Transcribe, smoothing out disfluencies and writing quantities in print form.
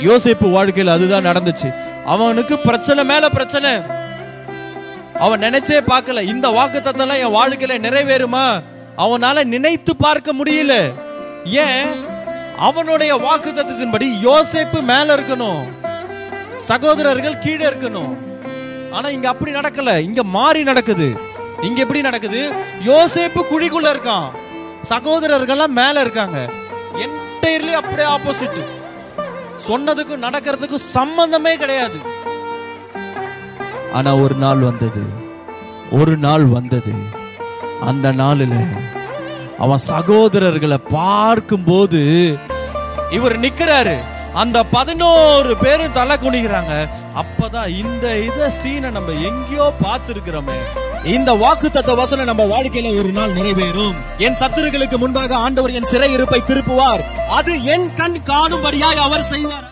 யோசேப்பு வாழ்க்கையில் அதுதான் நடந்துச்சு. அவனுக்கு பிரச்சனை மேல பிரச்சனை. அவன் நினைச்சே பார்க்கல இந்த வாக்குத்தத்தம் என் வாழ்க்கையில நிறைவேறுமா. அவனால நினைத்து பார்க்க முடியல. ஏன்? அவனுடைய வாக்குத்தத்தத்தின்படி யோசேப்பு மேல இருக்கணும், சகோதரர்கள் கீழே இருக்கணும். ஆனா இங்க அப்படி நடக்கல. இங்க மாறி நடக்குது. இங்க எப்படி நடக்குது? யோசேப்பு குழிக்குள்ள இருக்கான், சகோதரர்கள்லாம் மேல இருக்காங்க. என்டையர்லி அப்படியே ஆப்போசிட். சொன்னதுக்கும் நடக்கிறதுக்கும் சம்பந்தமே கிடையாது. ஆனா ஒரு நாள் வந்தது. அந்த நாளில் அவன் சகோதரர்களை பார்க்கும்போது இவர் நிக்கிறாரு. அந்த 11 பேரும் தலை குனிகிறாங்க. அப்பதான் இந்த சீனை நம்ம எங்கேயோ பார்த்திருக்கிறோமே. இந்த வாக்குத்தத்த வசனம் நம்ம வாழ்க்கையில ஒரு நாள் நிறைவேறும். என் சத்துருக்களுக்கு முன்பாக ஆண்டவர் என் சிறை இருப்பை திருப்புவார். அது என் கண் காணும்படியாய் அவர் செய்வார்.